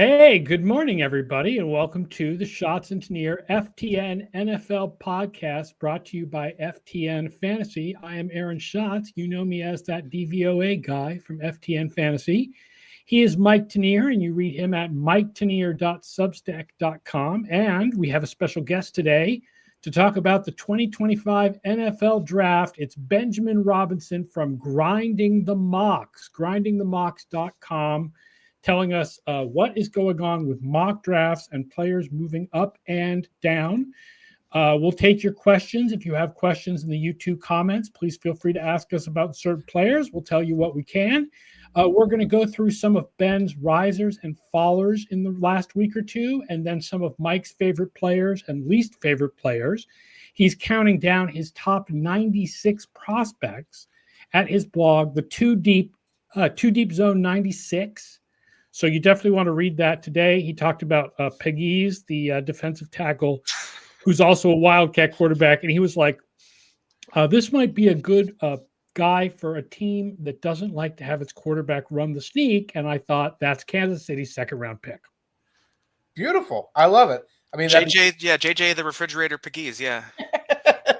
Hey, good morning, everybody, and welcome to the Schatz and Tanier FTN NFL podcast brought to you by FTN Fantasy. I am Aaron Schatz. You know me as that DVOA guy from FTN Fantasy. He is Mike Tanier, and you read him at miketanier.substack.com. And we have a special guest today to talk about the 2025 NFL Draft. It's Benjamin Robinson from Grinding the Mocks, grindingthemocks.com. telling us what is going on with mock drafts and players moving up and down. We'll take your questions. If you have questions in the YouTube comments, please feel free to ask us about certain players. We'll tell you what we can. We're going to go through some of Ben's risers and fallers in the last week or two, and then some of Mike's favorite players and least favorite players. He's counting down his top 96 prospects at his blog, the Too Deep Zone 96. So you definitely want to read that today. He talked about Pegues, the defensive tackle, who's also a Wildcat quarterback. And he was like, this might be a good guy for a team that doesn't like to have its quarterback run the sneak. And I thought that's Kansas City's second-round pick. Beautiful. I love it. I mean, JJ, the refrigerator Pegues, yeah.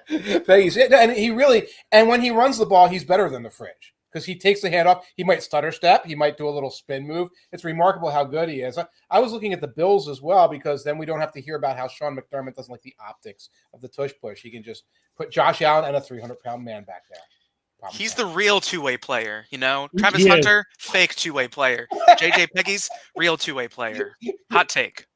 Pegues. And he really, and when he runs the ball, he's better than the fridge. Because he takes the hand off. He might stutter step. He might do a little spin move. It's remarkable how good he is. I was looking at the Bills as well, because then we don't have to hear about how Sean McDermott doesn't like the optics of the tush push. He can just put Josh Allen and a 300-pound man back there. He's the real two-way player, you know? Travis Hunter, fake two-way player. JJ Pegues, real two-way player. Hot take.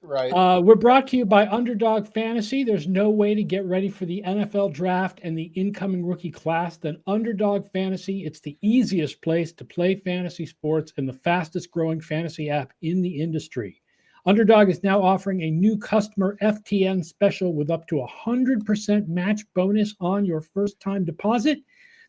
Right. We're brought to you by Underdog Fantasy. There's no way to get ready for the NFL draft and the incoming rookie class than Underdog Fantasy. It's the easiest place to play fantasy sports and the fastest growing fantasy app in the industry. Underdog is now offering a new customer FTN special with up to 100% match bonus on your first-time deposit.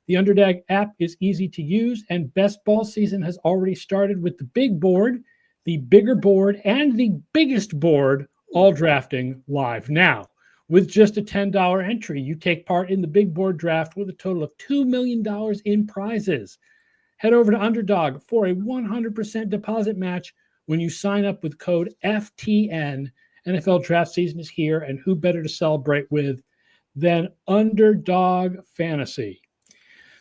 The Underdog app is easy to use, and best ball season has already started with the big board, the bigger board, and the biggest board all drafting live now. With just a $10 entry, you take part in the big board draft with a total of $2 million in prizes. Head over to Underdog for a 100% deposit match when you sign up with code FTN. NFL draft season is here, and who better to celebrate with than Underdog Fantasy?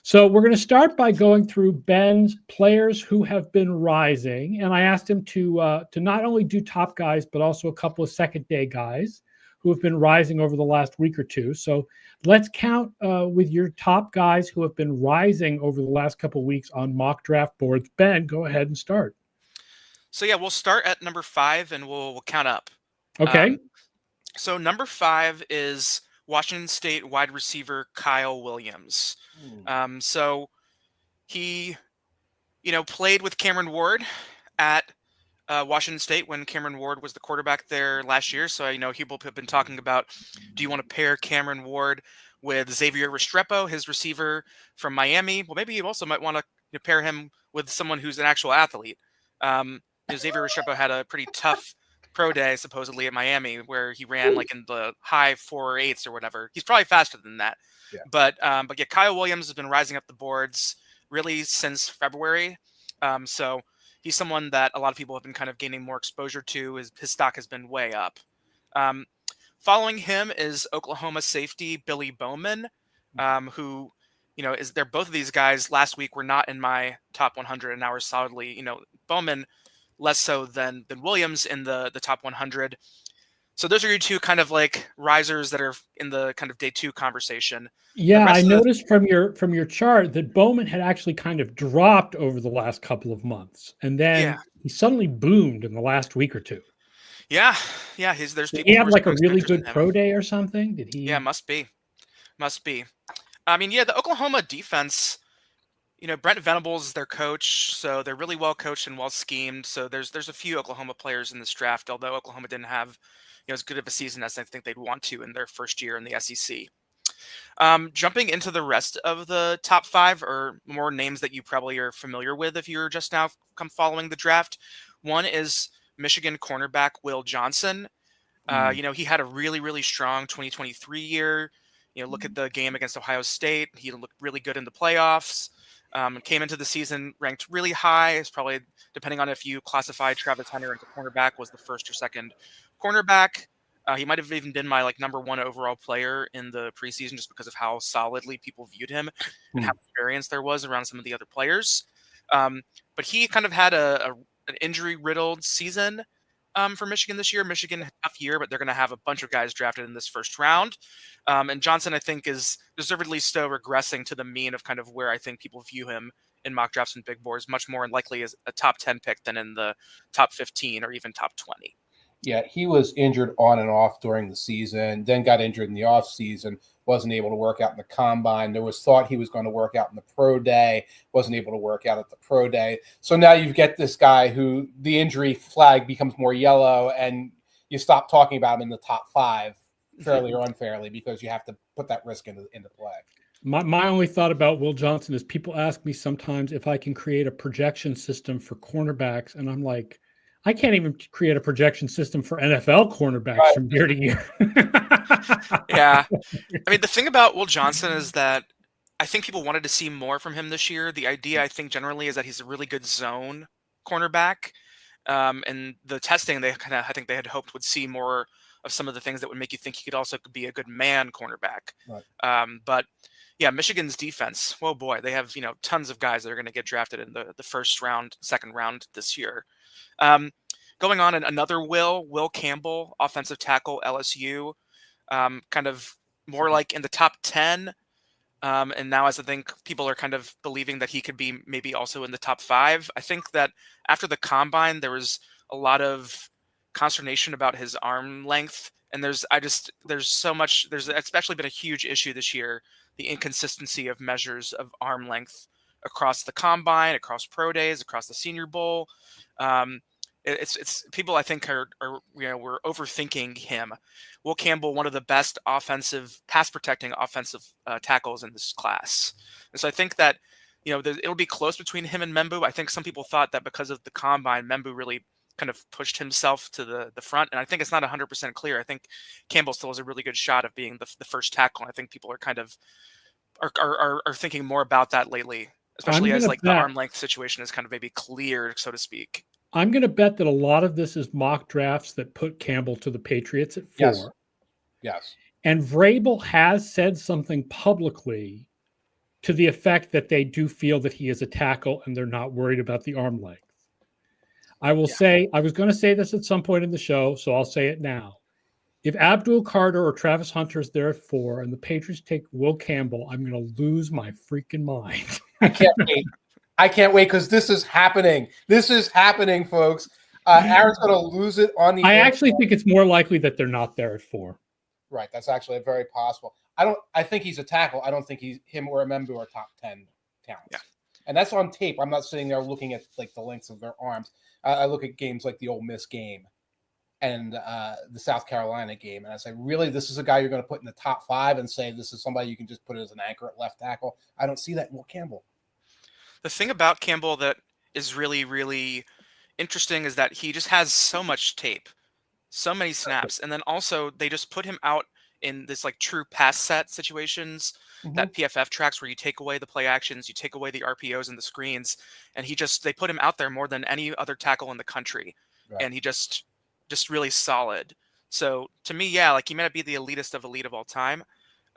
So we're going to start by going through Ben's players who have been rising, and I asked him to not only do top guys, but also a couple of second-day guys who have been rising over the last week or two. So let's count with your top guys who have been rising over the last couple of weeks on mock draft boards. Ben, go ahead and start. So yeah, we'll start at number 5 and we'll count up. Okay. So number 5 is Washington State wide receiver Kyle Williams. So he, played with Cameron Ward at Washington State when Cameron Ward was the quarterback there last year. So I know people have been talking about, do you want to pair Cameron Ward with Xavier Restrepo, his receiver from Miami? Well, maybe you also might want to pair him with someone who's an actual athlete. Xavier Restrepo had a pretty tough pro day, supposedly, at Miami, where he ran like in the high 4.8s or whatever. He's probably faster than that. Yeah. But yeah, Kyle Williams has been rising up the boards really since February. So he's someone that a lot of people have been kind of gaining more exposure to. His stock has been way up. Following him is Oklahoma safety Billy Bowman, who, they're both of these guys last week were not in my top 100 and now are solidly, Bowman less so than Williams in the top 100. So those are your two kind of like risers that are in the kind of day 2 conversation. Yeah, I noticed from your chart that Bowman had actually kind of dropped over the last couple of months, and then he suddenly boomed in the last week or two. Yeah. There's people. Did he have like a really good pro day or something? Did he? Yeah, must be. I mean, yeah, the Oklahoma defense. Brent Venables is their coach, so they're really well coached and well schemed. So there's a few Oklahoma players in this draft, although Oklahoma didn't have as good of a season as I think they'd want to in their first year in the SEC. Jumping into the rest of the top 5, or more names that you probably are familiar with if you're just now come following the draft. One is Michigan cornerback Will Johnson. He had a really, really strong 2023 year. Look at the game against Ohio State. He looked really good in the playoffs. Came into the season ranked really high. It's probably, depending on if you classify Travis Hunter as a cornerback, was the first or second cornerback. He might have even been my number one overall player in the preseason just because of how solidly people viewed him and how experience there was around some of the other players. But he kind of had an injury-riddled season for Michigan this year. Michigan had a tough year, but they're going to have a bunch of guys drafted in this first round. And Johnson, I think, is deservedly still regressing to the mean of kind of where I think people view him in mock drafts and big boards, much more likely as a top 10 pick than in the top 15 or even top 20. Yeah, he was injured on and off during the season, then got injured in the off season, wasn't able to work out in the combine. There was thought he was going to work out in the pro day, wasn't able to work out at the pro day. So now you get this guy who the injury flag becomes more yellow, and you stop talking about him in the top 5, fairly or unfairly, because you have to put that risk into play. My only thought about Will Johnson is people ask me sometimes if I can create a projection system for cornerbacks, and I'm like, I can't even create a projection system for NFL cornerbacks from year to year. Yeah. I mean, the thing about Will Johnson is that I think people wanted to see more from him this year. The idea, I think, generally is that he's a really good zone cornerback. And the testing, I think they had hoped would see more of some of the things that would make you think he could also be a good man cornerback. Right. But yeah, Michigan's defense, oh boy, they have, tons of guys that are going to get drafted in the first round, second round this year. Going on, and another Will Campbell, offensive tackle, LSU, kind of more like in the top 10. And now, as I think people are kind of believing that he could be maybe also in the top 5. I think that after the combine, there was a lot of consternation about his arm length. And there's especially been a huge issue this year, the inconsistency of measures of arm length across the combine, across pro days, across the Senior Bowl. It's people I think are we're overthinking him. Will Campbell, one of the best pass protecting offensive tackles in this class, and so I think that it'll be close between him and Membu. I think some people thought that because of the combine, Membu really kind of pushed himself to the front, and I think it's not 100% clear. I think Campbell still has a really good shot of being the first tackle, and I think people are kind of are thinking more about that lately, especially as the arm length situation is kind of maybe cleared, so to speak. I'm going to bet that a lot of this is mock drafts that put Campbell to the Patriots at 4. Yes. And Vrabel has said something publicly to the effect that they do feel that he is a tackle and they're not worried about the arm length. I will say, I was going to say this at some point in the show, so I'll say it now. If Abdul Carter or Travis Hunter is there at 4 and the Patriots take Will Campbell, I'm going to lose my freaking mind. I can't wait because this is happening. This is happening, folks. Aaron's going to lose it on the. I actually think it's more likely that they're not there at 4. Right, that's actually very possible. I think he's a tackle. I don't think him or a Membu are top 10 talents. Yeah. And that's on tape. I'm not sitting there looking at the lengths of their arms. I look at games like the Ole Miss game and the South Carolina game, and I say, really, this is a guy you're going to put in the top 5 and say this is somebody you can just put as an anchor at left tackle. I don't see that in Will Campbell. The thing about Campbell that is really, really interesting is that he just has so much tape, so many snaps. And then also they just put him out in this true pass set situations, that PFF tracks where you take away the play actions, you take away the RPOs and the screens. And they put him out there more than any other tackle in the country. Right. And he just really solid. So to me, yeah, he may not be the elitist of elite of all time.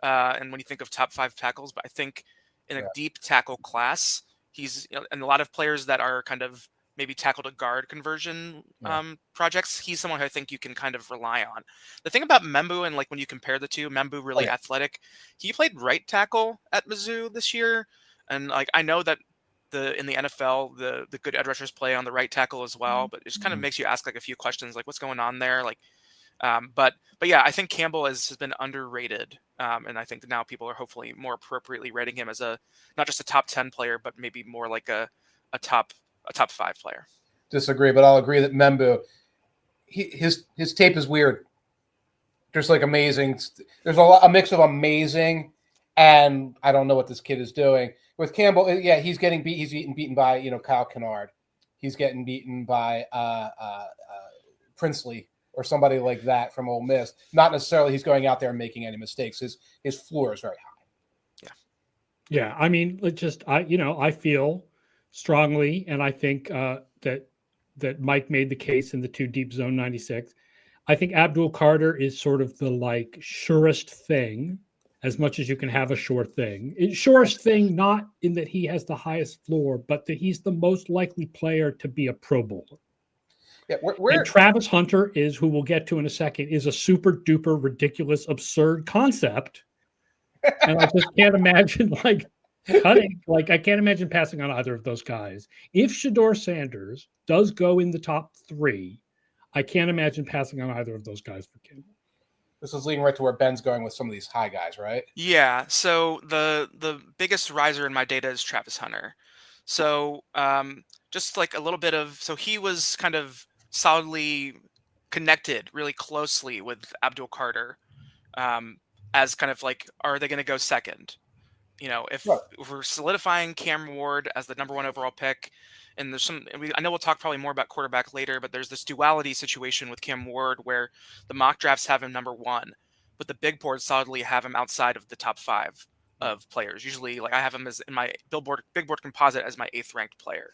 And when you think of top 5 tackles, but I think in a deep tackle class, he's and a lot of players that are kind of maybe tackle to guard conversion projects. He's someone who I think you can kind of rely on. The thing about Membu, and when you compare the two, Membu really athletic. He played right tackle at Mizzou this year, and I know that in the NFL the good edge rushers play on the right tackle as well, but it just kind of makes you ask a few questions what's going on there, but yeah, I think Campbell has been underrated, and I think now people are hopefully more appropriately rating him as not just a top 10 player, but maybe more a top 5 player. Disagree, but I'll agree that Membu, his tape is weird. There's amazing. There's a mix of amazing, and I don't know what this kid is doing. With Campbell, yeah, he's getting beat. He's getting beaten by Kyle Kennard. He's getting beaten by Princely or somebody like that from Ole Miss. Not necessarily he's going out there and making any mistakes. His floor is very high. Yeah, I mean, I feel strongly, and I think that Mike made the case in the two Deep Zone 96. I think Abdul Carter is sort of the like surest thing, as much as you can have a sure thing. Surest thing, not in that he has the highest floor, but that he's the most likely player to be a Pro Bowler. Yeah, And Travis Hunter is, who we'll get to in a second, is a super duper ridiculous, absurd concept. And I just can't imagine I can't imagine passing on either of those guys. If Shador Sanders does go in the top 3, I can't imagine passing on either of those guys for Campbell. This is leading right to where Ben's going with some of these high guys, right? Yeah. So the biggest riser in my data is Travis Hunter. So just like a little bit of, so he was kind of solidly connected really closely with Abdul Carter, as kind of like, are they going to go second? If we're solidifying Cam Ward as the number 1 overall pick, and I know we'll talk probably more about quarterback later, but there's this duality situation with Cam Ward where the mock drafts have him number 1, but the big boards solidly have him outside of the top 5 of players. Usually, like I have him as in my big board composite as my 8th ranked player.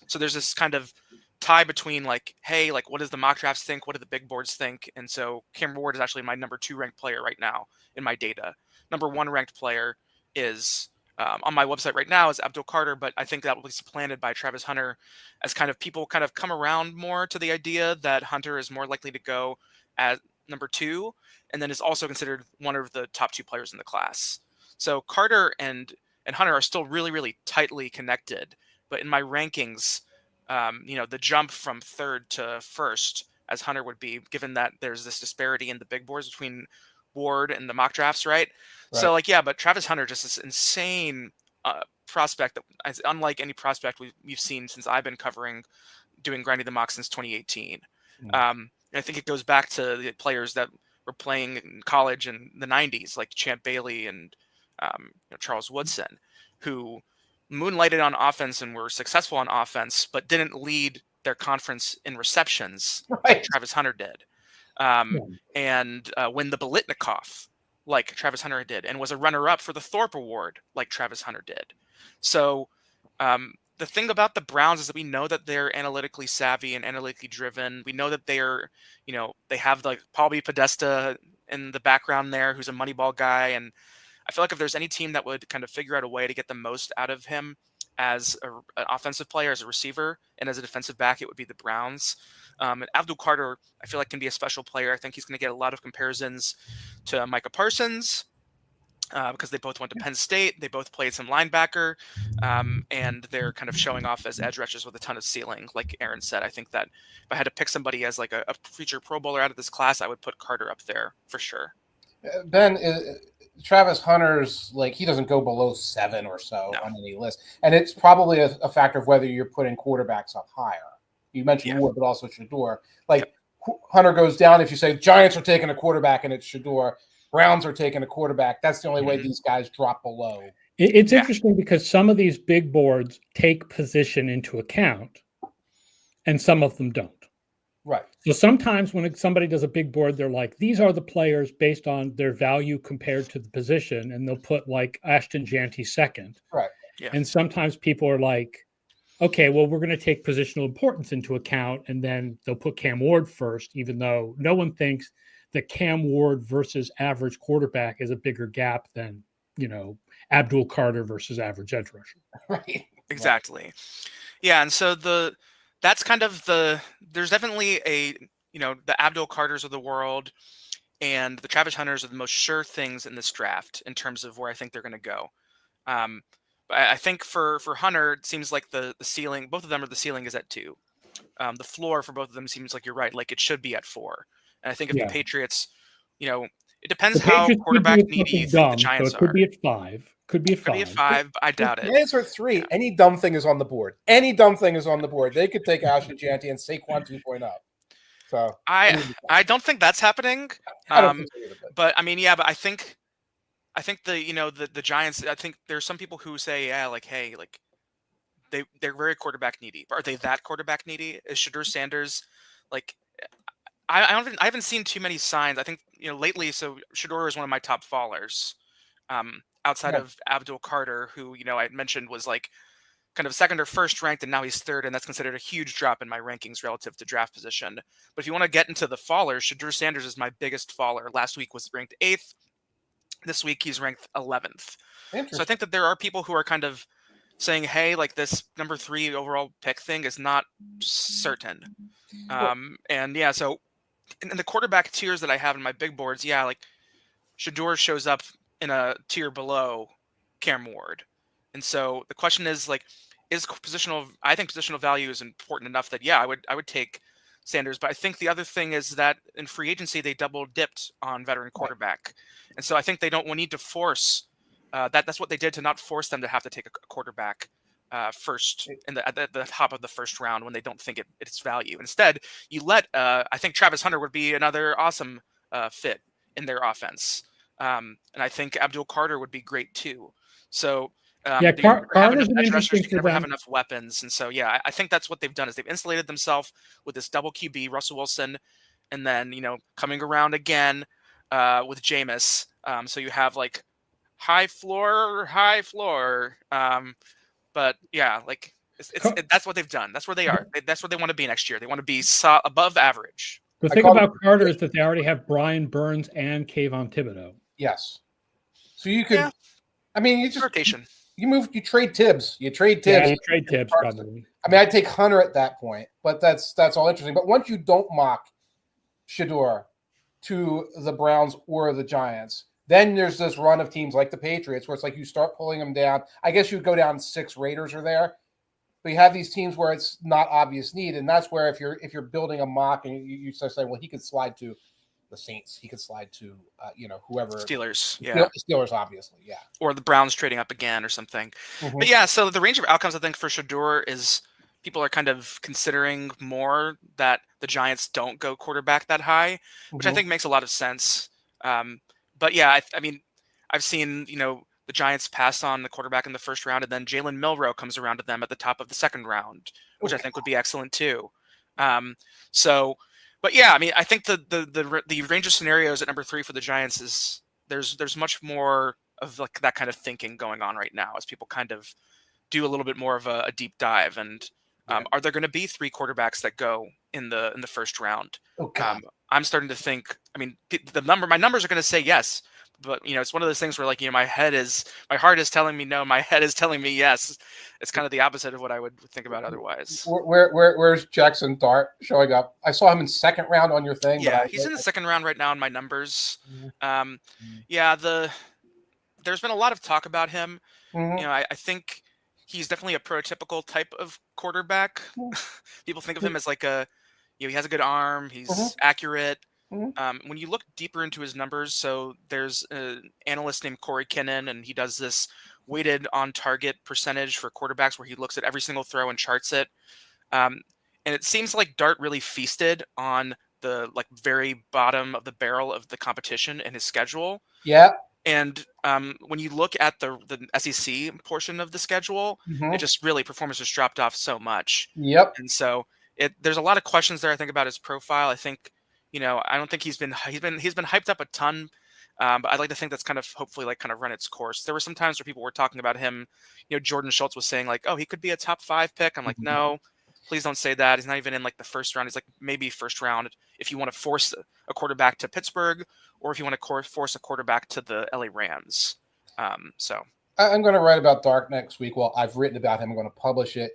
So there's this kind of tie between like, hey, like what does the mock drafts think? What do the big boards think? And so Cam Ward is actually my number 2 ranked player right now in my data. Number 1 ranked player is on my website right now is Abdul Carter, but I think that will be supplanted by Travis Hunter as kind of people kind of come around more to the idea that Hunter is more likely to go at number 2, and then is also considered one of the top 2 players in the class. So Carter and Hunter are still really, really tightly connected, but in my rankings, the jump from 3rd to 1st, as Hunter would be, given that there's this disparity in the big boards between Ward and the mock drafts, right? So but Travis Hunter, just this insane prospect that is unlike any prospect we've seen since I've been doing grinding the mock since 2018. And I think it goes back to the players that were playing in college in the 90s, like Champ Bailey and Charles Woodson, who moonlighted on offense and were successful on offense, but didn't lead their conference in receptions like Travis Hunter did. And win the Bolitnikoff like Travis Hunter did, and was a runner-up for the Thorpe Award like Travis Hunter did. So the thing about the Browns is that we know that they're analytically savvy and analytically driven. We know that they are, they have like Paul B. Podesta in the background there, who's a Moneyball guy. And I feel like if there's any team that would kind of figure out a way to get the most out of him as an offensive player, as a receiver, and as a defensive back, it would be the Browns. And Abdul Carter, I feel like, can be a special player. I think he's going to get a lot of comparisons to Micah Parsons because they both went to Penn State. They both played some linebacker, and they're kind of showing off as edge rushers with a ton of ceiling. Like Aaron said, I think that if I had to pick somebody as like a future Pro Bowler out of this class, I would put Carter up there for sure. Ben, Travis Hunter's, like, he doesn't go below 7 or so on any list. And it's probably a factor of whether you're putting quarterbacks up higher. You mentioned Ward, but also Shador. Like, Hunter goes down if you say Giants are taking a quarterback and it's Shador. Browns are taking a quarterback. That's the only way these guys drop below. It's interesting because some of these big boards take position into account and some of them don't. Right. So sometimes when somebody does a big board, they're like, these are the players based on their value compared to the position. And they'll put like Ashton Janty second. Right. Yeah. And sometimes people are like, okay, well, we're going to take positional importance into account. And then they'll put Cam Ward first, even though no one thinks that Cam Ward versus average quarterback is a bigger gap than, Abdul Carter versus average edge rusher. Right. Exactly. Yeah. And so that's kind of there's definitely the Abdul Carters of the world and the Travis Hunters are the most sure things in this draft in terms of where I think they're going to go. But I think for Hunter, it seems like the ceiling, both of them the ceiling is at 2. The floor for both of them seems like you're right. Like it should be at 4. And I think if the Patriots, it depends how quarterback needy you think the Giants are. Could be at 5. Could be at 5. But I doubt it. Giants are at 3. Yeah. Any dumb thing is on the board. They could take Ashton Janty and Saquon 2.0. So I don't think that's happening. I don't think so either, but I mean, but I think the Giants. I think there's some people who say, hey, like they're very quarterback needy. But are they that quarterback needy? Is Shador Sanders like? I haven't seen too many signs. I think lately. So Shador is one of my top fallers. outside Right. of Abdul Carter, who, I had mentioned was like kind of second or first ranked, and now he's third, and that's considered a huge drop in my rankings relative to draft position. But if you want to get into the fallers, Shadur Sanders is my biggest faller. Last week was ranked 8th. This week he's ranked 11th. So I Interesting. think that there are people who are kind of saying, hey, like this number 3 overall pick thing is not certain. And yeah, so in the quarterback tiers that I have in my big boards, yeah, like Shador shows up in a tier below Cam Ward. And so the question is like, I think positional value is important enough that, yeah, I would take Sanders. But I think the other thing is that in free agency, they double dipped on veteran quarterback. And so I think they don't need to force that's what they did to not force them to have to take a quarterback first at the top of the first round when they don't think it's value. Instead, you let I think Travis Hunter would be another awesome fit in their offense. And I think Abdul Carter would be great too. So Yeah, you never have Carter's enough an edge interesting rushers, you for never have them. enough weapons. And so, yeah, I think that's what they've done is they've insulated themselves with this double QB, Russell Wilson, and then, coming around again with Jameis. So you have like high floor. But yeah, like that's what they've done. That's where they are. That's where they want to be next year. They want to be above average. The thing about Carter is that they already have Brian Burns and Kayvon Thibodeau. Yes. So you could, Yeah. I mean, you just rotation. You trade Tibbs. You trade Tibbs. Yeah, you trade Tibbs probably. I mean, I'd take Hunter at that point, but that's all interesting. But once you don't mock Shador to the Browns or the Giants, then there's this run of teams like the Patriots where it's like you start pulling them down. I guess you go down 6 Raiders are there, but you have these teams where it's not obvious need, and that's where if you're building a mock and you start saying, well, he could slide to the Saints, he could slide to whoever. Steelers, yeah. Steelers, obviously, yeah. Or the Browns trading up again or something. Mm-hmm. But yeah, so the range of outcomes I think for Shador is people are kind of considering more that the Giants don't go quarterback that high, which I think makes a lot of sense. But yeah, I mean, I've seen, the Giants pass on the quarterback in the first round, and then Jalen Milroe comes around to them at the top of the second round, which I think would be excellent too. But yeah, I mean, I think the range of scenarios at number 3 for the Giants is there's much more of like that kind of thinking going on right now as people kind of do a little bit more of a deep dive. And are there going to be 3 quarterbacks that go in the first round? I'm starting to think. I mean, my numbers are going to say yes, but it's one of those things where like my heart is telling me no, my head is telling me yes. It's kind of the opposite of what I would think about otherwise. Where's Jackson Dart showing up? I saw him in second round on your thing. Yeah, he's in the second round right now in my numbers. Yeah, there's been a lot of talk about him. I think he's definitely a prototypical type of quarterback. People think of him as like he has a good arm. He's accurate. When you look deeper into his numbers, so there's an analyst named Corey Kinnan, and he does this weighted on target percentage for quarterbacks where he looks at every single throw and charts it. And it seems like Dart really feasted on the like very bottom of the barrel of the competition in his schedule. Yeah. And when you look at the SEC portion of the schedule, it just really performance just dropped off so much. Yep. And so there's a lot of questions there I think about his profile. I think I don't think he's been hyped up a ton, but I'd like to think that's kind of hopefully like kind of run its course. There were some times where people were talking about him. Jordan Schultz was saying like, oh, he could be a top 5 pick. I'm like, no, please don't say that. He's not even in like the first round. He's like maybe first round if you want to force a quarterback to Pittsburgh, or if you want to force a quarterback to the LA Rams. So I'm going to write about Dart next week. Well, I've written about him. I'm going to publish it.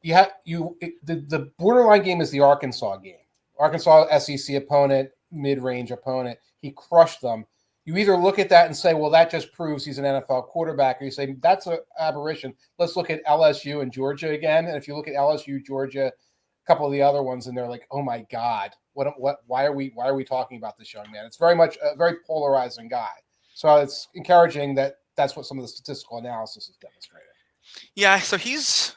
The borderline game is the Arkansas game. Arkansas SEC opponent, mid-range opponent. He crushed them. You either look at that and say, well, that just proves he's an NFL quarterback, or you say, that's an aberration. Let's look at LSU and Georgia again. And if you look at LSU, Georgia, a couple of the other ones, and they're like, oh my God, why are we talking about this young man? It's very much a very polarizing guy. So it's encouraging that that's what some of the statistical analysis is demonstrating. Yeah, so he's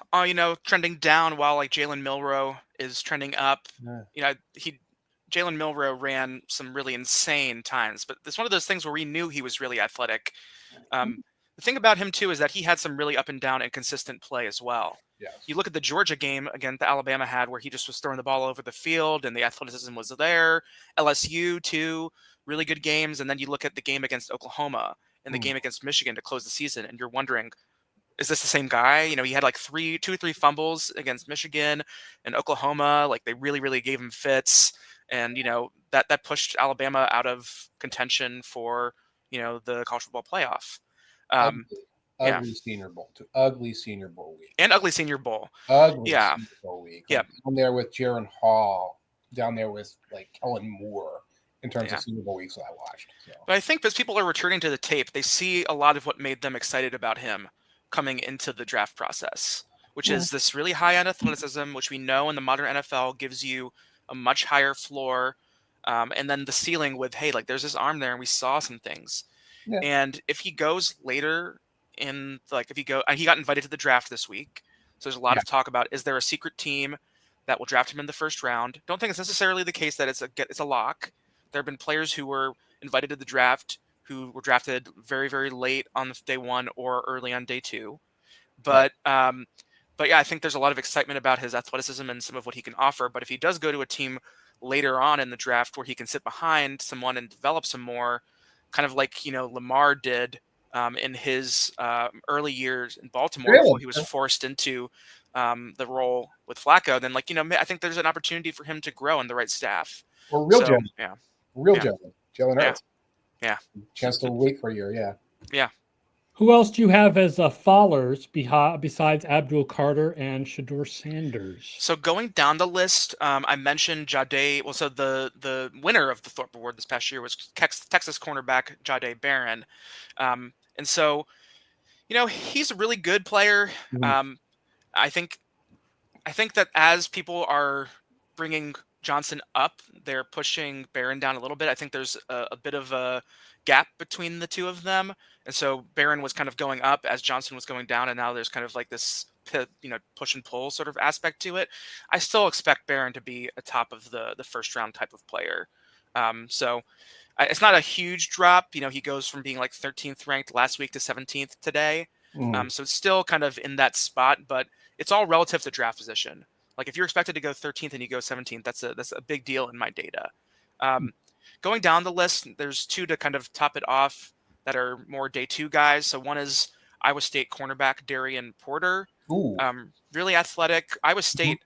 trending down while like Jalen Milroe is trending up. Yeah. Jalen Milroe ran some really insane times, but it's one of those things where we knew he was really athletic. The thing about him too is that he had some really up and down inconsistent play as well. Yes. You look at the Georgia game again that Alabama had where he just was throwing the ball over the field and the athleticism was there. LSU too, really good games, and then you look at the game against Oklahoma in the game against Michigan to close the season, and you're wondering, is this the same guy? He had like 2 or 3 fumbles against Michigan and Oklahoma. Like they really, really gave him fits, and that pushed Alabama out of contention for the college football playoff. Ugly Senior Bowl too. Ugly Senior Bowl week. And ugly Senior Bowl. Ugly Senior Bowl week. Yeah. Down there with Jaron Hall. Down there with like Kellen Moore in terms of Senior Bowl weeks that I watched. So. But I think as people are returning to the tape, they see a lot of what made them excited about him coming into the draft process, which is this really high-end athleticism, which we know in the modern NFL gives you a much higher floor, and then the ceiling with, hey, like there's this arm there, and we saw some things. Yeah. And if he goes later in, like he got invited to the draft this week, so there's a lot of talk about, is there a secret team that will draft him in the first round? Don't think it's necessarily the case that it's a lock. There have been players who were invited to the draft who were drafted very, very late on day 1 or early on day 2. But yeah, I think there's a lot of excitement about his athleticism and some of what he can offer. But if he does go to a team later on in the draft where he can sit behind someone and develop some more, kind of like Lamar did in his early years in Baltimore before he was forced into the role with Flacco, then I think there's an opportunity for him to grow in the right staff. Or real Jalen Hurts. Yeah. Chance to wait for a year. Yeah. Who else do you have as fallers besides Abdul Carter and Shedeur Sanders? So going down the list, I mentioned Jahdae. Well, so the winner of the Thorpe Award this past year was Texas cornerback Jahdae Barron. And so, he's a really good player. I think that as people are bringing Johnson up, they're pushing Barron down a little bit. I think there's a bit of a gap between the two of them. And so Barron was kind of going up as Johnson was going down, and now there's kind of like this, push and pull sort of aspect to it. I still expect Barron to be a top of the first round type of player. So it's not a huge drop. He goes from being like 13th ranked last week to 17th today. So it's still kind of in that spot, but it's all relative to draft position. Like if you're expected to go 13th and you go 17th, that's a big deal in my data. Going down the list, there's 2 to kind of top it off that are more day 2 guys. So one is Iowa State cornerback Darian Porter. Really athletic. Iowa State,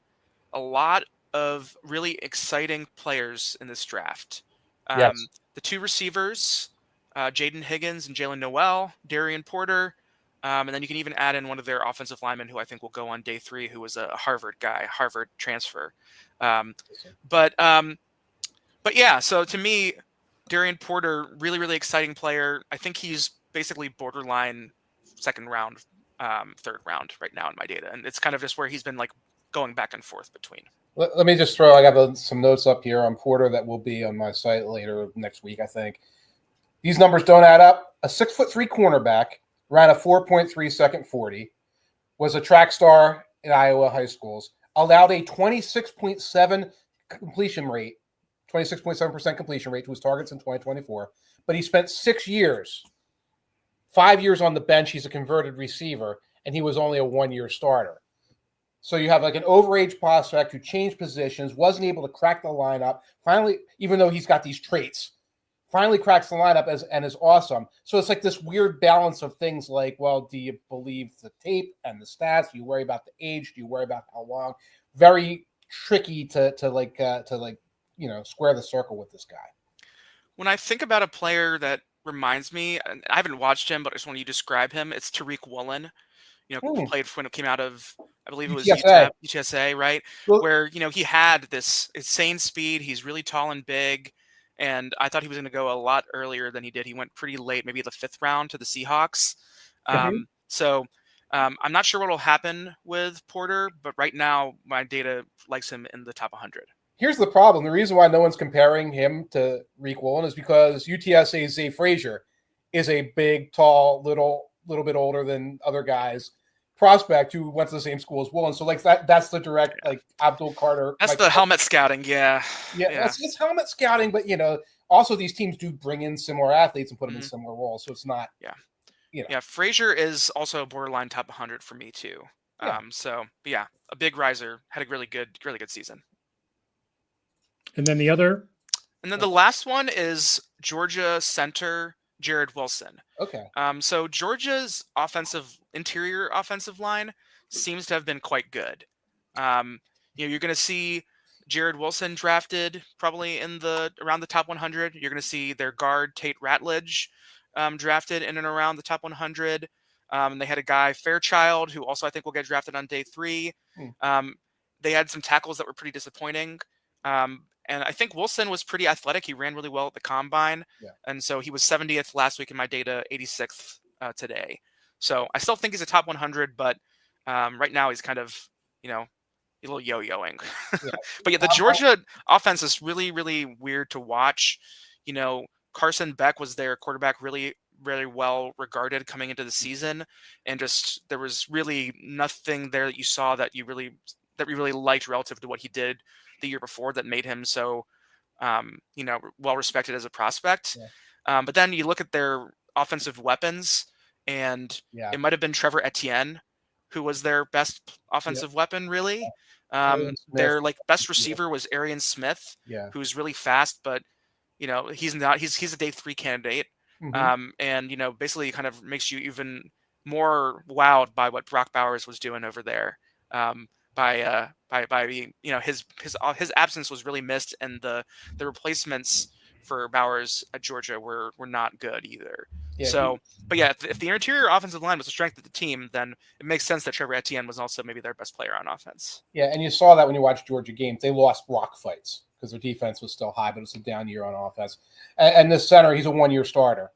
a lot of really exciting players in this draft. The 2 receivers, Jaden Higgins and Jalen Noel, Darian Porter. And then you can even add in one of their offensive linemen who I think will go on day 3, who was a Harvard guy, Harvard transfer. But yeah, so to me, Darian Porter, really, really exciting player. I think he's basically borderline second round, third round right now in my data. And it's kind of just where he's been like going back and forth between. Let me just throw, I got some notes up here on Porter that will be on my site later next week, I think. These numbers don't add up. A 6'3" cornerback, ran a 4.3 second 40, was a track star in Iowa high schools, allowed a 26.7 completion rate, 26.7% completion rate to his targets in 2024, but he spent 6 years, 5 years on the bench. He's a converted receiver, and he was only a 1-year starter. So you have like an overage prospect who changed positions, wasn't able to crack the lineup. Finally, even though he's got these traits, finally cracks the lineup and is awesome. So it's like this weird balance of things like, well, do you believe the tape and the stats? Do you worry about the age? Do you worry about how long? Very tricky to square the circle with this guy. When I think about a player that reminds me, and I haven't watched him, but I just want you to describe him. It's Tariq Woolen. Played when it came out of, I believe it was UTSA, right? Well, where, he had this insane speed. He's really tall and big. And I thought he was going to go a lot earlier than he did. He went pretty late, maybe the 5th round to the Seahawks. So I'm not sure what will happen with Porter, but right now my data likes him in the top 100. Here's the problem. The reason why no one's comparing him to Tariq Woolen is because UTSA's Zay Frazier is a big, tall, little bit older than other guys prospect who went to the same school as Woolen. So like that's the direct Abdul Carter. That's the helmet scouting. Yeah. It's helmet scouting, but also these teams do bring in similar athletes and put them in similar roles. So it's not. Yeah. Frazier is also borderline top 100 for me too. So a big riser, had a really good season. And then the other. And then the last one is Georgia center Jared Wilson. Okay. So Georgia's interior offensive line seems to have been quite good. You're going to see Jared Wilson drafted probably around the top 100. You're going to see their guard Tate Ratledge drafted in and around the top 100. They had a guy Fairchild who also I think will get drafted on day 3. They had some tackles that were pretty disappointing. And I think Wilson was pretty athletic. He ran really well at the combine. Yeah. And so he was 70th last week in my data, 86th today. So I still think he's a top 100, but right now he's kind of, a little yo-yoing. Yeah. But yeah, the Georgia offense is really, really weird to watch. Carson Beck was their quarterback, really, really well regarded coming into the season. And just there was really nothing there that you saw that you really liked relative to what he did the year before that made him so, well respected as a prospect. Yeah. But then you look at their offensive weapons, and it might have been Trevor Etienne who was their best offensive weapon, really. Their best receiver was Arian Smith, who's really fast, but he's not. He's a day 3 candidate, and basically kind of makes you even more wowed by what Brock Bowers was doing over there. By his absence was really missed, and the replacements for Bowers at Georgia were not good either. Yeah, if the interior offensive line was the strength of the team, then it makes sense that Trevor Etienne was also maybe their best player on offense. Yeah, and you saw that when you watched Georgia games. They lost rock fights because their defense was still high, but it's a down year on offense. And this center, he's a 1-year starter.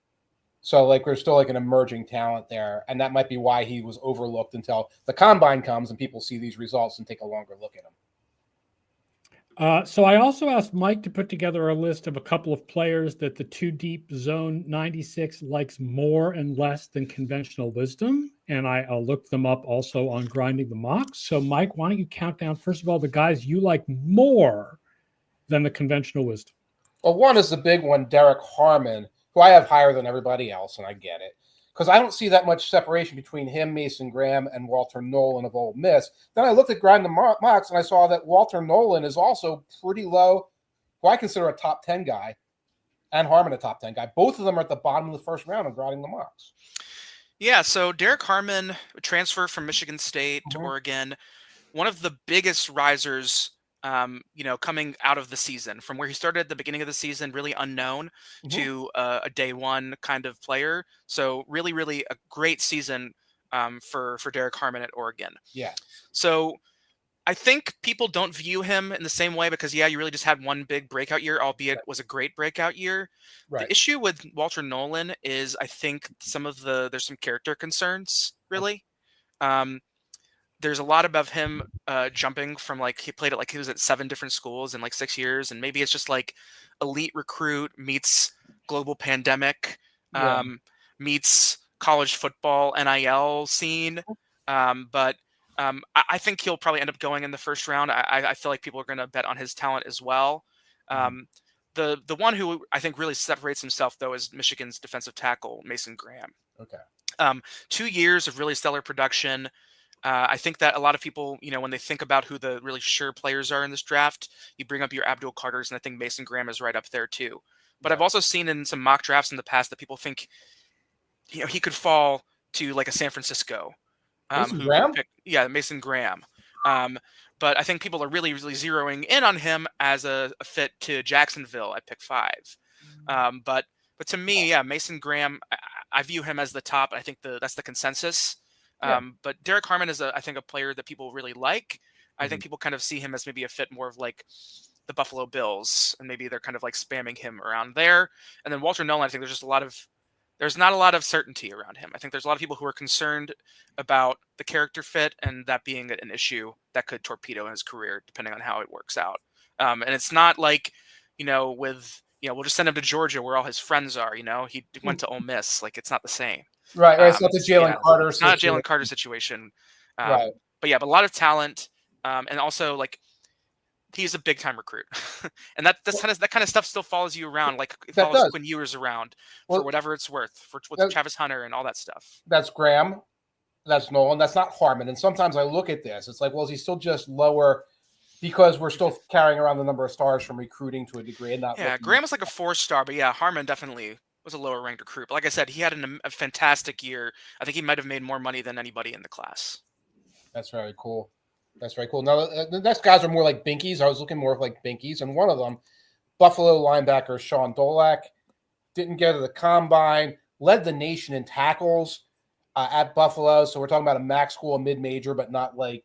So, there's still an emerging talent there, and that might be why he was overlooked until the combine comes and people see these results and take a longer look at him. So I also asked Mike to put together a list of a couple of players that the 2 Deep Zone 96 likes more and less than conventional wisdom, and I looked them up also on Grinding the Mocks. So, Mike, why don't you count down, first of all, the guys you like more than the conventional wisdom? Well, one is the big one, Derek Harmon, who I have higher than everybody else, and I get it, because I don't see that much separation between him, Mason Graham, and Walter Nolan of Ole Miss. Then I looked at Grind the Mocks, and I saw that Walter Nolan is also pretty low, who I consider a top 10 guy, and Harmon a top 10 guy. Both of them are at the bottom of the first round of Grinding the Mocks. Yeah, so Derek Harmon, transfer from Michigan State to Oregon, one of the biggest risers coming out of the season, from where he started at the beginning of the season, really unknown, to a day 1 kind of player. So really, really a great season for Derek Harmon at Oregon. Yeah. So I think people don't view him in the same way because, you really just had one big breakout year, albeit it was a great breakout year. Right. The issue with Walter Nolan is I think there's some character concerns, really. There's a lot about him jumping from he played at he was at 7 different schools in 6 years, and maybe it's just elite recruit meets global pandemic, meets college football NIL scene. But I think he'll probably end up going in the first round. I feel like people are going to bet on his talent as well. The one who I think really separates himself though is Michigan's defensive tackle Mason Graham. Okay. 2 years of really stellar production. I think that a lot of people, when they think about who the really sure players are in this draft, you bring up your Abdul Carters, and I think Mason Graham is right up there too. But I've also seen in some mock drafts in the past that people think, he could fall to a San Francisco. Mason Graham? Mason Graham. But I think people are really, really zeroing in on him as a fit to Jacksonville at pick 5. But to me, Mason Graham, I view him as the top. I think that's the consensus. But Derek Harmon is I think a player that people really like. I think people kind of see him as maybe a fit more of the Buffalo Bills, and maybe they're kind of spamming him around there. And then Walter Nolan, I think there's not a lot of certainty around him. I think there's a lot of people who are concerned about the character fit and that being an issue that could torpedo his career depending on how it works out. And it's not we'll just send him to Georgia where all his friends are, he went to Ole Miss. It's not the same. Right. It's not the Jalen Carter situation. Not a Jalen Carter situation. Right. But a lot of talent. And also he's a big time recruit. And that kind of stuff still follows you around. It follows Quinn Ewers around for whatever it's worth, with Travis Hunter and all that stuff. That's Graham. That's Nolan. That's not Harmon. And sometimes I look at this, it's is he still just lower because we're still carrying around the number of stars from recruiting to a degree and not. Yeah, Graham was a 4-star, but Harmon definitely was a lower ranked recruit. But like I said, he had a fantastic year. I think he might have made more money than anybody in the class. That's very cool. That's very cool. Now, the next guys are more like binkies. I was looking more like binkies, and one of them, Buffalo linebacker Sean Dolak, didn't get to the combine, led the nation in tackles at Buffalo. So we're talking about a MAC school, a mid-major, but not like,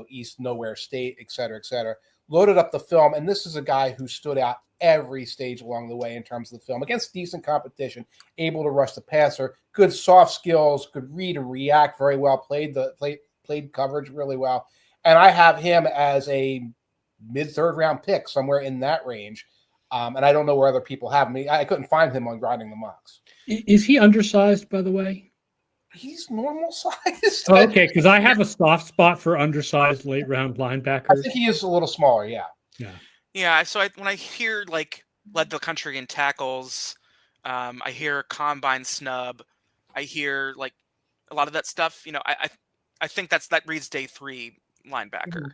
East Nowhere State, et cetera, et cetera. Loaded up the film, and this is a guy who stood out every stage along the way in terms of the film against decent competition, able to rush the passer, good soft skills, could read and react very well, played coverage really well. And I have him as a mid-third round pick, somewhere in that range. And I don't know where other people have him. I couldn't find him on Grinding the Mocks. Is he undersized, by the way? He's normal size. Oh, okay, because I have a soft spot for undersized late round linebackers. I think he is a little smaller, yeah. Yeah, so when I hear like led the country in tackles, I hear combine snub, I hear like a lot of that stuff. I think that reads day 3 linebacker.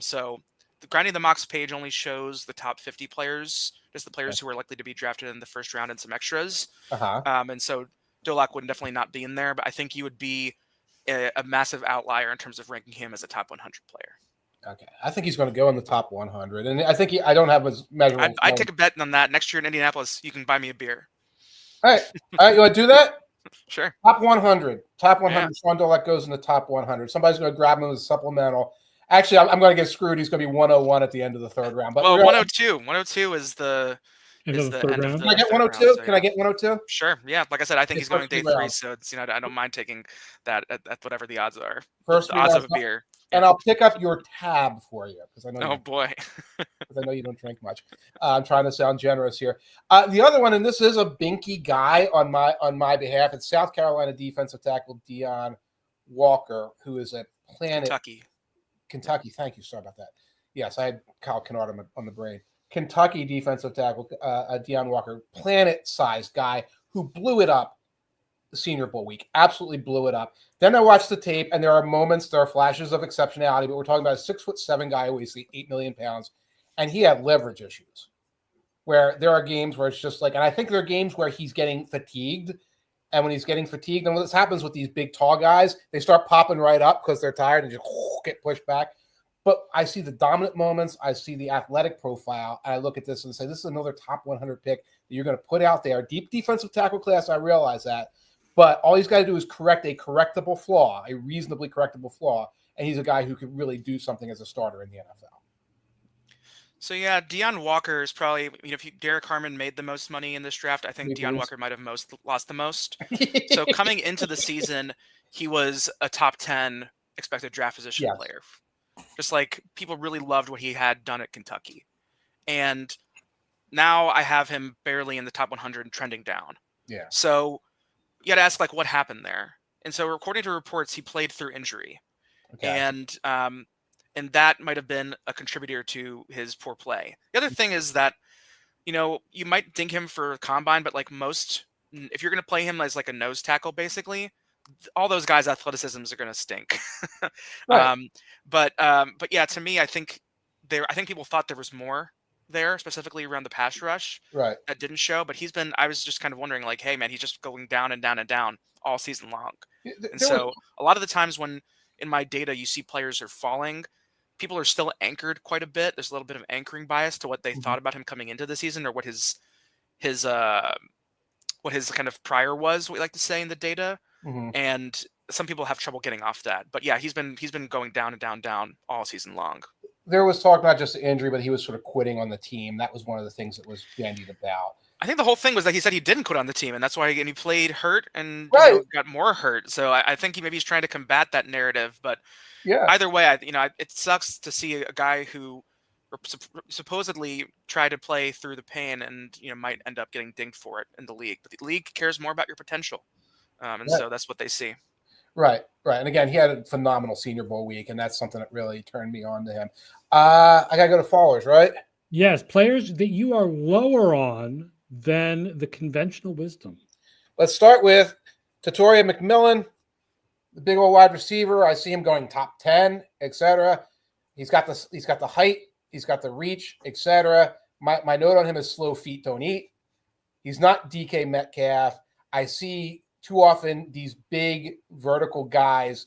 So the Grinding the Mocks page only shows the top 50 players, just the players who are likely to be drafted in the first round and some extras. And so Dolak would definitely not be in there, but I think he would be a massive outlier in terms of ranking him as a top 100 player. Okay, I think he's going to go in the top 100, and I think I don't have his measurable. I'd take a bet on that. Next year in Indianapolis, you can buy me a beer. All right, you want to do that? Sure. Top 100. Top 100. Yeah. Sean Dolak goes in the top 100. Somebody's going to grab him as a supplemental. Actually, I'm going to get screwed. He's going to be 101 at the end of the third round. But 102. 102 is the end of the third round. Can I get 102? Round, so, Can I get 102? Sure. Yeah. Like I said, I think he's going day 3, so it's, I don't mind taking that at whatever the odds are. First the odds of a beer. And I'll pick up your tab for you because I know. Oh boy. Because I know you don't drink much. I'm trying to sound generous here. The other one, and this is a binky guy on my behalf. It's South Carolina defensive tackle Deon Walker, who is at Kentucky. Thank you. Sorry about that. Yes, I had Kyle Kennard on the brain. Kentucky defensive tackle Deon Walker, planet-sized guy who blew it up the Senior Bowl week. Absolutely blew it up. Then I watched the tape, and there are flashes of exceptionality, but we're talking about a 6'7" guy who weighs 8 million pounds, and he had leverage issues. Where there are games where it's just like, and I think there are games where he's getting fatigued, and when he's getting fatigued, and what happens with these big, tall guys, they start popping right up because they're tired and just get pushed back. But I see the dominant moments, I see the athletic profile, and I look at this and say, this is another top 100 pick that you're going to put out there. Deep defensive tackle class, I realize that. But all he's got to do is correct a correctable flaw, a reasonably correctable flaw, and he's a guy who could really do something as a starter in the NFL. So yeah, Deon Walker is probably, if Derek Harmon made the most money in this draft, I think Deon Walker might have lost the most. So coming into the season, he was a top 10 expected draft position player. Just like people really loved what he had done at Kentucky. And now I have him barely in the top 100 and trending down. Yeah. So you got to ask, what happened there? And so according to reports, he played through injury. Okay. And that might have been a contributor to his poor play. The other thing is that, you might ding him for combine, but if you're going to play him as like a nose tackle, basically, all those guys' athleticisms are going to stink. Right. But yeah, to me, I think people thought there was more there, specifically around the pass rush. Right. That didn't show, but I was just kind of wondering, like, hey man, he's just going down and down and down all season long. And so a lot of the times when in my data you see players are falling, people are still anchored quite a bit. There's a little bit of anchoring bias to what they thought about him coming into the season, or what his kind of prior was, what we like to say in the data. And some people have trouble getting off that. But yeah, he's been going down and down and down all season long. There was talk not just injury, but he was sort of quitting on the team. That was one of the things that was bandied about. I think the whole thing was that he said he didn't quit on the team, and that's why he played hurt and got more hurt. So I think he's trying to combat that narrative. But yeah, either way, it sucks to see a guy who supposedly tried to play through the pain and might end up getting dinged for it in the league. But the league cares more about your potential, so that's what they see. Right. And again, he had a phenomenal Senior Bowl week, and that's something that really turned me on to him. I got to go to followers, right? Yes, players that you are lower on than the conventional wisdom. Let's start with Tatoria McMillan, the big old wide receiver. I see him going top 10, etc. He's got the height, he's got the reach, etc. My note on him is slow feet don't eat. He's not DK Metcalf. I see too often these big vertical guys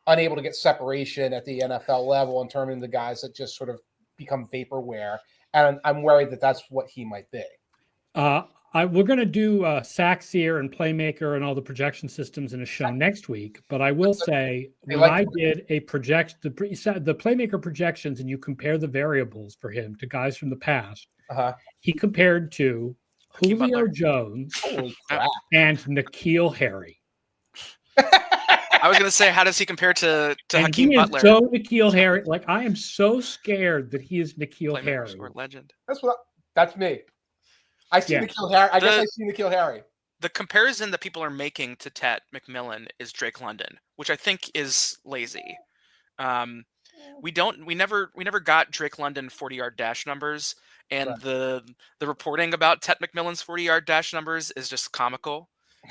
unable to get separation at the NFL level and turn into guys that just sort of become vaporware. And I'm worried that that's what he might be. We're going to do Saxier and Playmaker and all the projection systems in a show next week. But I will say, when I did a projection, the Playmaker projections, and you compare the variables for him to guys from the past, he compared to Julio Jones and N'Keal Harry. I was going to say, how does he compare to Hakeem Butler? So N'Keal Harry, like I am so scared that he is N'Keal Harry. Or legend. That's me. I see N'Keal Harry. I guess I see N'Keal Harry. The comparison that people are making to Tet McMillan is Drake London, which I think is lazy. We never got Drake London 40-yard dash numbers, and the reporting about Tet McMillan's 40-yard dash numbers is just comical.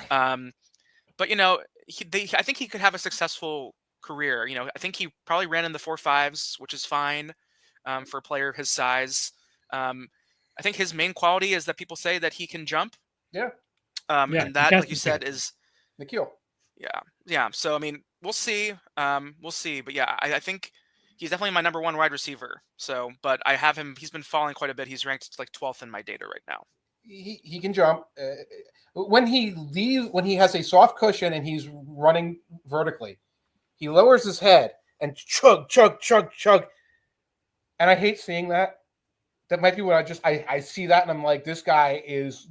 But I think he could have a successful career. I think he probably ran in the 4.5s, which is fine for a player of his size. I think his main quality is that people say that he can jump. Yeah. And that, like you said, is N'Keal. Yeah. So, I mean, we'll see. But yeah, I think he's definitely my number one wide receiver. So, but I have him. He's been falling quite a bit. He's ranked like 12th in my data right now. He can jump. When he has a soft cushion and he's running vertically, he lowers his head and chug. And I hate seeing that. That might be what I see that and I'm like, this guy is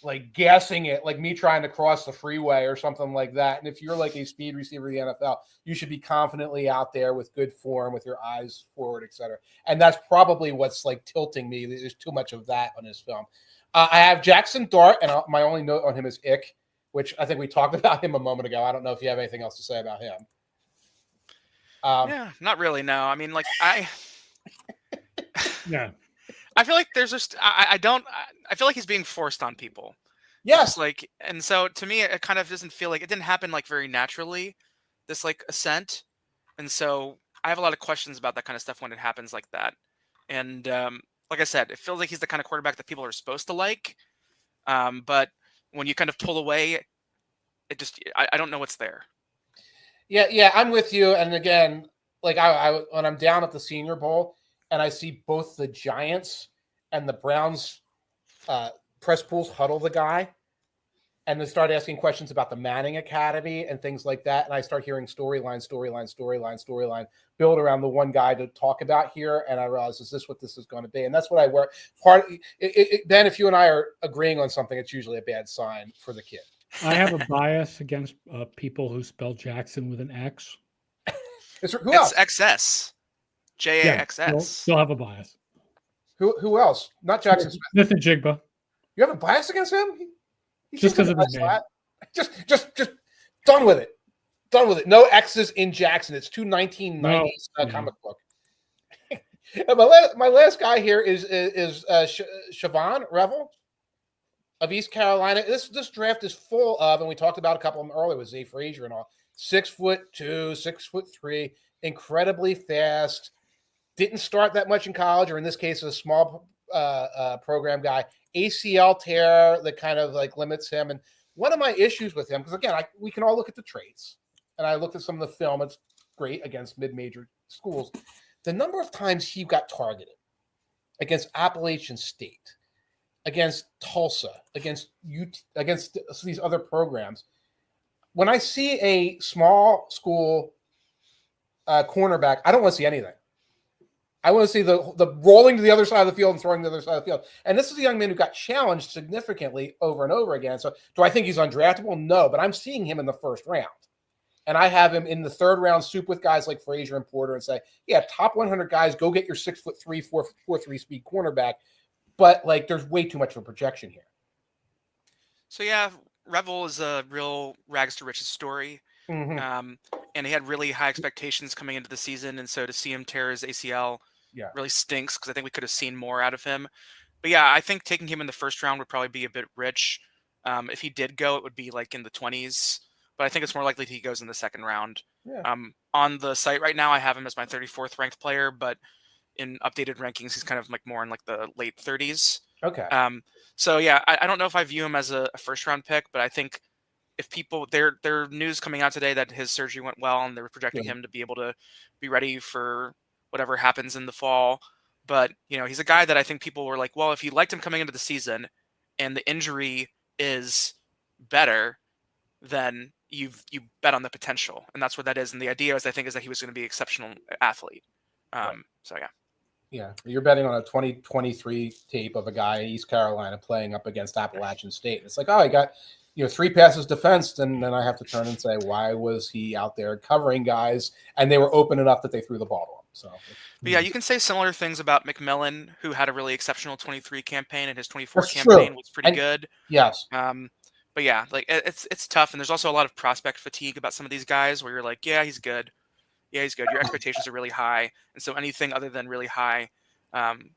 like gassing it, like me trying to cross the freeway or something like that. And if you're like a speed receiver in the NFL, you should be confidently out there with good form, with your eyes forward, etc. And that's probably what's like tilting me. There's too much of that on his film. I have Jackson Dart, and my only note on him is ick, which I think we talked about him a moment ago. I don't know if you have anything else to say about him. Yeah, not really. No, I mean, like Yeah. I feel like there's just I feel like he's being forced on people. Yes. And so to me it kind of doesn't feel like it didn't happen like very naturally, this like ascent. And so I have a lot of questions about that kind of stuff when it happens like that. And like I said, it feels like he's the kind of quarterback that people are supposed to like. But when you kind of pull away, it just I don't know what's there. Yeah, I'm with you. And again, like I when I'm down at the Senior Bowl and I see both the Giants and the Browns press pools huddle the guy, and they start asking questions about the Manning Academy and things like that. And I start hearing storyline build around the one guy to talk about here. And I realize, is this what this is going to be? And that's what I work. Ben, if you and I are agreeing on something, it's usually a bad sign for the kid. I have a bias against people who spell Jackson with an X. Who else? It's XS. JAXS. Still have a bias. Who else? Not Jackson Smith. Smith-Njigba. You have a bias against him? Just because of his name. Just done with it. Done with it. No X's in Jackson. It's 1990s comic book. And my last guy here is Siobhan Revel of East Carolina. This draft is full of, and we talked about a couple of them earlier with Zay Frazier and all. 6'2", 6'3", incredibly fast. Didn't start that much in college, or in this case, a small program guy. ACL tear that kind of like limits him. And one of my issues with him, because again, we can all look at the traits, and I looked at some of the film. It's great against mid-major schools. The number of times he got targeted against Appalachian State, against Tulsa, against these other programs. When I see a small school cornerback, I don't want to see anything. I want to see the rolling to the other side of the field and throwing to the other side of the field. And this is a young man who got challenged significantly over and over again. So do I think he's undraftable? No, but I'm seeing him in the first round. And I have him in the third round soup with guys like Frazier and Porter and say, yeah, top 100 guys, go get your 6'3", 4.3 speed cornerback. But like, there's way too much of a projection here. So yeah, Revel is a real rags to riches story. Mm-hmm. And he had really high expectations coming into the season. And so to see him tear his ACL really stinks, because I think we could have seen more out of him. But yeah, I think taking him in the first round would probably be a bit rich. If he did go, it would be like in the 20s. But I think it's more likely he goes in the second round. Yeah. On the site right now, I have him as my 34th ranked player, but in updated rankings, he's kind of like more in like the late 30s. Okay. So yeah, I don't know if I view him as a first round pick, but I think if people there news coming out today that his surgery went well and they were projecting him to be able to be ready for whatever happens in the fall. But he's a guy that I think people were like, well, if you liked him coming into the season and the injury is better, then you bet on the potential, and that's what that is. And the idea is, I think, is that he was going to be an exceptional athlete. So yeah. Yeah, you're betting on a 2023 tape of a guy in East Carolina playing up against Appalachian State. It's like, oh, I got 3 passes defensed, and then I have to turn and say, why was he out there covering guys? And they were open enough that they threw the ball to him. So, but yeah, you can say similar things about McMillan, who had a really exceptional 23 campaign, and his 24 that's campaign true. was pretty good. Yes. But yeah, like it's tough, and there's also a lot of prospect fatigue about some of these guys, where you're like, yeah, he's good. Yeah, he's good. Your expectations are really high, and so anything other than really high can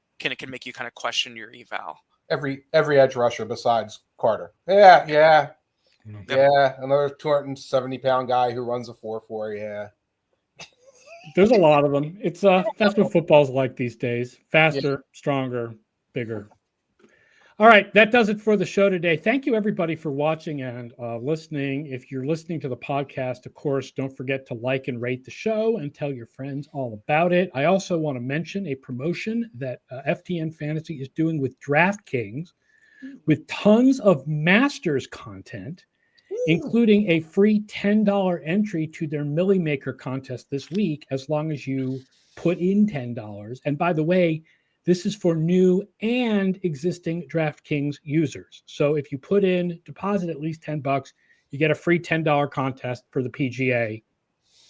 make you kind of question your eval. Every edge rusher besides Carter. Yeah. Another 270-pound guy who runs a 4.4. Yeah. There's a lot of them. It's that's what football's like these days. Faster, stronger, bigger. All right, that does it for the show today. Thank you, everybody, for watching and listening. If you're listening to the podcast, of course, don't forget to like and rate the show and tell your friends all about it. I also want to mention a promotion that FTN Fantasy is doing with DraftKings with tons of Masters content, including a free $10 entry to their Millie Maker contest this week, as long as you put in $10. And by the way, this is for new and existing DraftKings users. So if you deposit at least $10, you get a free $10 contest for the PGA,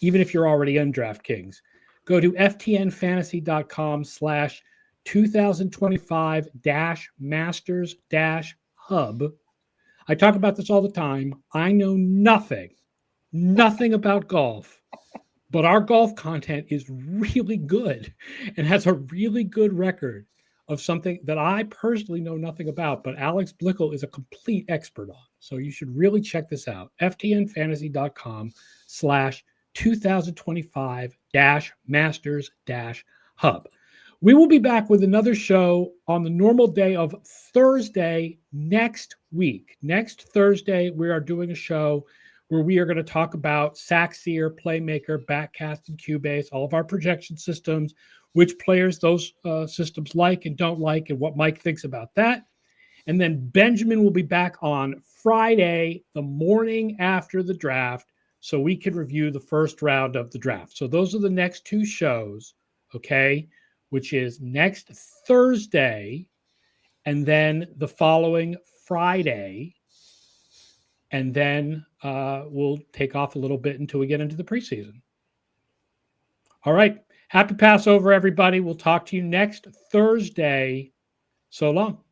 even if you're already in DraftKings. Go to ftnfantasy.com/2025-masters-hub. I talk about this all the time. I know nothing about golf. But our golf content is really good and has a really good record of something that I personally know nothing about, but Alex Blickel is a complete expert on. So you should really check this out. ftnfantasy.com/2025-masters-hub. We will be back with another show on the normal day of Thursday next week. Next Thursday, we are doing a show where we are going to talk about Saxier, Playmaker, Backcast, and Cubase, all of our projection systems, which players those systems like and don't like, and what Mike thinks about that. And then Benjamin will be back on Friday, the morning after the draft, so we can review the first round of the draft. So those are the next 2 shows, okay, which is next Thursday and then the following Friday. And then we'll take off a little bit until we get into the preseason. All right. Happy Passover, everybody. We'll talk to you next Thursday. So long.